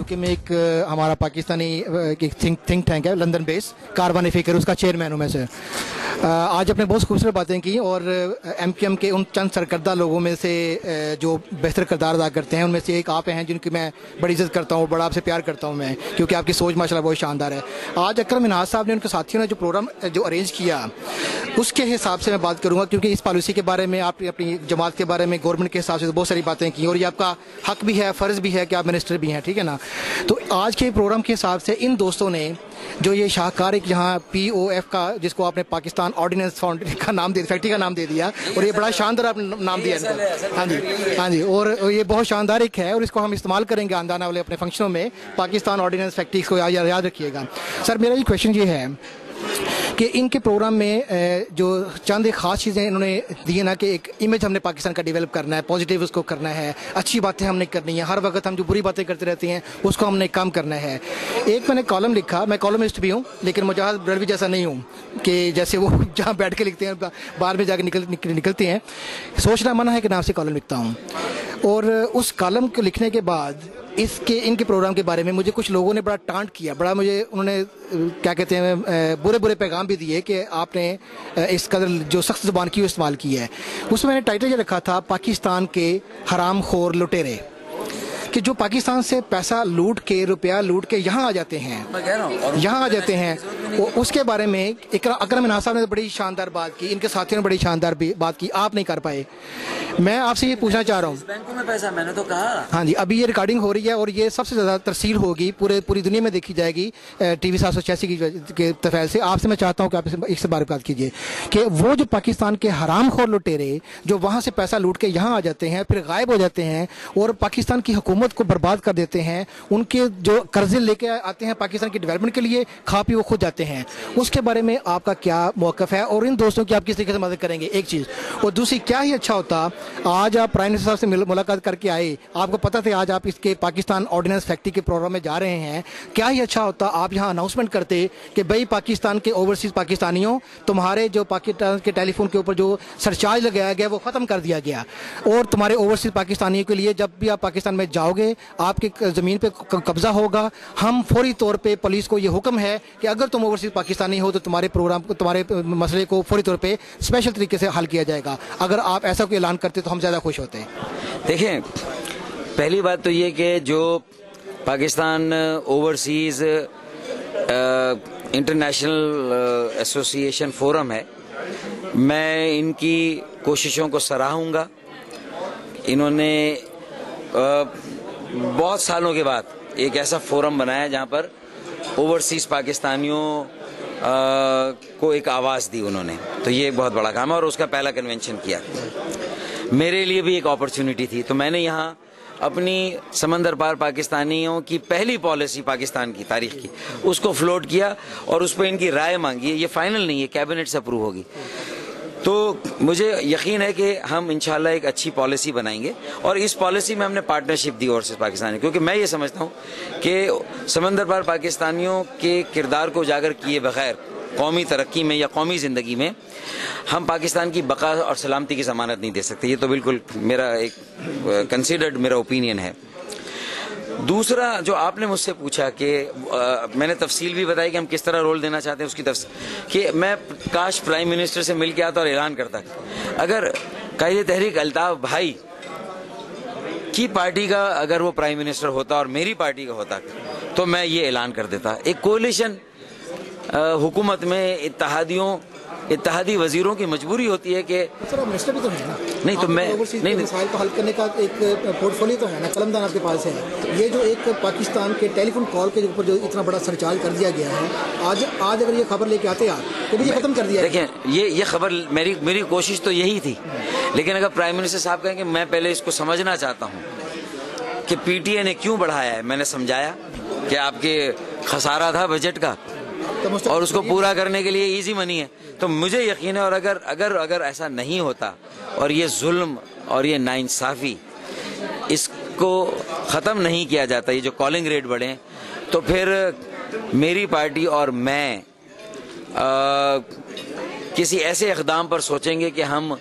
UK में एक हमारा पाकिस्तानी एक थिंक टैंक है लंदन बेस, कारवान फिक्र, उसका चेयरमैन हूँ मैं सर। आज आपने बहुत खूबसूरत बातें की और MQM के उन चंद सरकर्दा लोगों में से जो बेहतर किरदार अदा करते हैं उनमें से एक आप हैं, जिनकी मैं बड़ी इज्जत करता हूँ, बड़ा आपसे प्यार करता हूँ मैं, क्योंकि आपकी सोच माशाल्लाह बहुत शानदार है। आज अकरम मिन्हाज साहब ने, उनके साथियों ने जो प्रोग्राम जो अरेंज किया उसके हिसाब से मैं बात करूँगा, क्योंकि इस पॉलिसी के बारे में आपने अपनी जमात के बारे में गवर्नमेंट के हिसाब से बहुत सारी बातें की और ये आपका हक भी है, फ़र्ज़ भी है कि आप मिनिस्टर भी हैं, ठीक है ना। तो आज के प्रोग्राम के हिसाब से इन दोस्तों ने जो ये शाहकार एक यहाँ POF का, जिसको आपने पाकिस्तान ऑर्डिनेंस फाउंडेशन का नाम दे, फैक्ट्री का नाम दे दिया और ये बड़ा शानदार आपने नाम दिया इनको। हाँ जी, हाँ जी, और ये बहुत शानदार एक है और इसको हम इस्तेमाल करेंगे आने वाले अपने फंक्शनों में। पाकिस्तान ऑर्डिनेंस फैक्ट्री को याद रखिएगा। सर मेरा ये क्वेश्चन ये है कि इनके प्रोग्राम में जो चंद एक ख़ास चीज़ें इन्होंने दी है ना, कि एक इमेज हमने पाकिस्तान का डेवलप करना है, पॉजिटिव उसको करना है, अच्छी बातें हमने करनी है, हर वक्त हम जो बुरी बातें करते रहते हैं उसको हमने कम करना है। एक मैंने कॉलम लिखा, मैं कॉलमिस्ट भी हूँ लेकिन मुजाहिद बरेलवी जैसा नहीं हूँ कि जैसे वो जहाँ बैठ के लिखते हैं बाहर में जाके निकलते हैं। सोचना मना है कि नाम से कॉलम लिखता हूँ और उस कॉलम को लिखने के बाद इनके प्रोग्राम के बारे में मुझे कुछ लोगों ने बड़ा टांट किया, बड़ा मुझे उन्होंने क्या कहते हैं बुरे बुरे पैगाम भी दिए कि आपने इस कदर जो सख्त ज़ुबान की इस्तेमाल की है। उसमें मैंने टाइटल ये रखा था, पाकिस्तान के हराम खोर लुटेरे, कि जो पाकिस्तान से पैसा लूट के, रुपया लूट के यहाँ आ जाते हैं, यहाँ आ जाते हैं। उसके बारे में अकरम मिन्हाज साहब ने बड़ी शानदार बात की, इनके साथियों ने बड़ी शानदार बात की, आप नहीं कर पाए। मैं आपसे ये पूछना चाह रहा हूँ, बैंकों में पैसा, मैंने तो कहा। हाँ जी, अभी ये रिकॉर्डिंग हो रही है और ये सबसे ज़्यादा तरसील होगी, पूरी दुनिया में देखी जाएगी TV 786 के तफैल से। आपसे मैं चाहता हूँ कि आप इससे बात कीजिए कि वो जो पाकिस्तान के हराम खोर लुटेरे जो वहाँ से पैसा लूट के यहाँ आ जाते हैं, फिर गायब हो जाते हैं और पाकिस्तान की हुकूमत को बर्बाद कर देते हैं, उनके जो कर्जे लेके आते हैं पाकिस्तान की डेवलपमेंट के लिए, खा पी वो खुद जाते हैं, उसके बारे में आपका क्या मौक़िफ़ है और इन दोस्तों की आप किस तरीके से मदद करेंगे, एक चीज़। और दूसरी, क्या ही अच्छा होता आज आप प्राइम मिनिस्टर साहब से मुलाकात करके आए, आपको पता था आज आप इसके पाकिस्तान ऑर्डिनेंस फैक्ट्री के प्रोग्राम में जा रहे हैं, क्या ही अच्छा होता आप यहाँ अनाउंसमेंट करते कि भाई पाकिस्तान के ओवरसीज़ पाकिस्तानियों, तुम्हारे जो पाकिस्तान के टेलीफोन के ऊपर जो सरचार्ज लगाया गया वो ख़त्म कर दिया गया और तुम्हारे ओवरसीज़ पाकिस्तानियों के लिए जब भी आप पाकिस्तान में जाओगे आपके ज़मीन पे कब्ज़ा होगा। हम फौरी तौर पे पुलिस को ये हुक्म है कि अगर तुम ओवरसीज़ पाकिस्तानी हो तो तुम्हारे प्रोग्राम को, तुम्हारे मसले को फौरी तौर पे स्पेशल तरीके से हल किया जाएगा। अगर आप ऐसा कोई ऐलान करते तो हम ज़्यादा खुश होते हैं। देखें, पहली बात तो ये कि जो Pakistan overseas international association forum है, मैं इनकी कोशिशों को सराहूँगा। इन्होंने बहुत सालों के बाद एक ऐसा फोरम बनाया जहाँ पर ओवरसीज़ पाकिस्तानियों को एक आवाज़ दी उन्होंने, तो ये बहुत बड़ा काम है और उसका पहला कन्वेंशन किया। मेरे लिए भी एक अपॉर्चुनिटी थी, तो मैंने यहाँ अपनी समंदर पार पाकिस्तानियों की पहली पॉलिसी पाकिस्तान की तारीख की उसको फ्लोट किया और उस पर इनकी राय मांगी। ये फाइनल नहीं है, कैबिनेट से अप्रूव होगी। तो मुझे यकीन है कि हम इंशाल्लाह एक अच्छी पॉलिसी बनाएंगे और इस पॉलिसी में हमने पार्टनरशिप दी ओवरसीज़ पाकिस्तानी, क्योंकि मैं ये समझता हूँ कि समंदर पार पाकिस्तानियों के किरदार को उजागर किए बगैर कौमी तरक्की में या कौमी ज़िंदगी में हम पाकिस्तान की बका और सलामती की ज़मानत नहीं दे सकते। ये तो बिल्कुल मेरा एक कंसिडर्ड मेरा ओपिनियन है। दूसरा, जो आपने मुझसे पूछा कि मैंने तफसील भी बताई कि हम किस तरह रोल देना चाहते हैं, उसकी तफसील कि मैं काश प्राइम मिनिस्टर से मिल के आता और ऐलान करता। अगर कायदे तहरीक अल्ताफ़ भाई की पार्टी का अगर वो प्राइम मिनिस्टर होता और मेरी पार्टी का होता तो मैं ये ऐलान कर देता। एक कोलिशन हुकूमत में इत्तेहादी वजीरों की मजबूरी होती है कि मिनिस्टर भी तो है ना, नहीं तो मैं नहीं मसाइल को हल करने का एक पोर्टफोलियो तो है ना, कलमदान आपके पास है। ये जो एक पाकिस्तान के टेलीफोन कॉल के ऊपर जो इतना बड़ा सरचार्ज कर दिया गया है, आज अगर ये खबर लेके आते आप तो भी ये खत्म कर दिया। देखें, ये खबर मेरी कोशिश तो यही थी, लेकिन अगर प्राइम मिनिस्टर साहब कहें कि मैं पहले इसको समझना चाहता हूँ कि PTA ने क्यों बढ़ाया है, मैंने समझाया कि आपके खसारा था बजट का और उसको पूरा करने के लिए इजी मनी है, तो मुझे यकीन है। और अगर ऐसा नहीं होता और ये जुल्म और ये नाइंसाफ़ी इसको ख़त्म नहीं किया जाता, ये जो कॉलिंग रेट बढ़े, तो फिर मेरी पार्टी और मैं किसी ऐसे इक़दाम पर सोचेंगे कि हम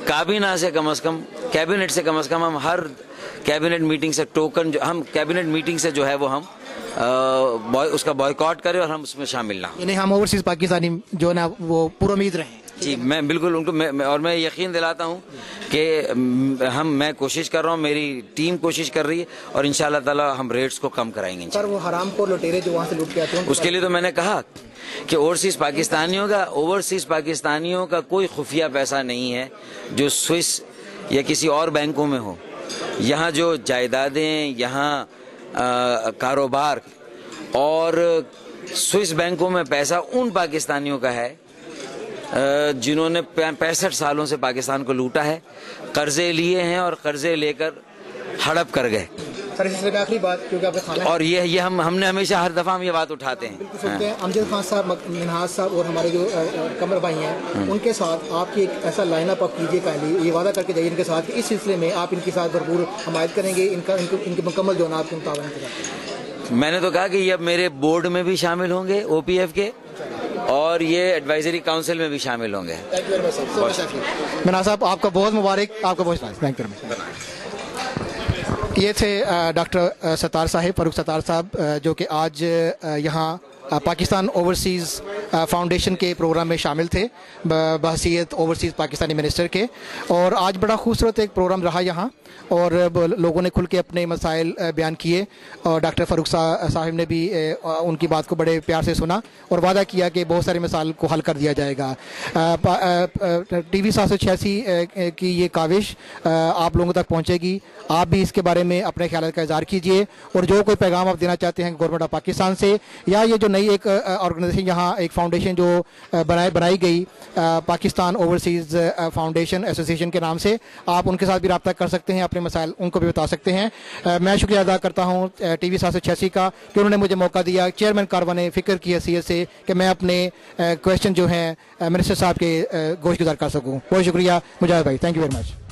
کابینہ سے کم از کم ہم ہر کیبنٹ میٹنگ سے ٹوکن ہم کیبنٹ میٹنگ سے جو ہے وہ ہم اس کا بائیکاٹ کریں اور ہم اس میں شامل نہ ہوں. یعنی ہم اوورسیز پاکستانی جو ہے نا وہ پر امید رہیں. جی میں بالکل ان کو اور میں یقین دلاتا ہوں کہ میں کوشش کر رہا ہوں, میری ٹیم کوشش کر رہی ہے, اور انشاءاللہ تعالی ہم ریٹس کو کم کرائیں گے. سر وہ حرام کو لٹیرے جو وہاں سے لوٹ کے آتے ہیں اس کے لیے تو میں نے کہا کہ اوورسیز پاکستانیوں کا کوئی خفیہ پیسہ نہیں ہے جو سوئس یا کسی اور بینکوں میں ہو. یہاں جو جائیدادیں, یہاں کاروبار اور سوئس بینکوں میں پیسہ ان پاکستانیوں کا ہے جنہوں نے 65 سالوں سے پاکستان کو لوٹا ہے, قرضے لیے ہیں اور قرضے لے کر ہڑپ کر گئے. سر اس میں آخری بات, کیونکہ آپ نے اور یہ ہم نے ہمیشہ ہر دفعہ ہم یہ بات اٹھاتے ہیں. امجد خان صاحب, منہاج صاحب اور ہمارے جو قمر بھائی ہیں, ان کے ساتھ آپ کی ایک ایسا لائن اپ کیجیے کائنڈلی, یہ وعدہ کر کے جائیے ان کے ساتھ کہ اس سلسلے میں آپ ان کے ساتھ بھرپور حمایت کریں گے, ان کے مکمل جو ہے نا آپ کے مطابق کے ساتھ. میں نے تو کہا کہ یہ اب میرے بورڈ میں بھی شامل ہوں گے او پی ایف کے, اور یہ ایڈوائزری کاؤنسل میں بھی شامل ہوں گے. منہاج صاحب آپ کا بہت مبارک, آپ کا بہت تھینک یو. یہ تھے ڈاکٹر ستار صاحب, فاروق ستار صاحب, جو کہ آج یہاں پاکستان اوورسیز فاؤنڈیشن کے پروگرام میں شامل تھے بحیثیت اوورسیز پاکستانی منسٹر کے. اور آج بڑا خوبصورت ایک پروگرام رہا یہاں, اور لوگوں نے کھل کے اپنے مسائل بیان کیے, اور ڈاکٹر فاروق صاحب نے بھی ان کی بات کو بڑے پیار سے سنا اور وعدہ کیا کہ بہت سارے مسائل کو حل کر دیا جائے گا. ٹی وی 786 کی یہ کاوش آپ لوگوں تک پہنچے گی. آپ بھی اس کے بارے میں اپنے خیالات کا اظہار کیجیے, اور جو کوئی پیغام آپ دینا چاہتے ہیں گورنمنٹ آف پاکستان سے, یا یہ جو نئی ایک آرگنائزیشن یہاں ایک فاؤنڈیشن جو بنائی گئی پاکستان اوورسیز فاؤنڈیشن ایسوسیشن کے نام سے, آپ ان کے ساتھ بھی رابطہ کر سکتے ہیں, اپنے مسائل ان کو بھی بتا سکتے ہیں. میں شکریہ ادا کرتا ہوں ٹی وی 786 کا کہ انہوں نے مجھے موقع دیا چیئرمین کاروان فکر کی حیثیت سے کہ میں اپنے کویشچن جو ہیں منسٹر صاحب کے گوش گزار کر سکوں. بہت شکریہ مجاہد بھائی, تھینک یو ویری مچ.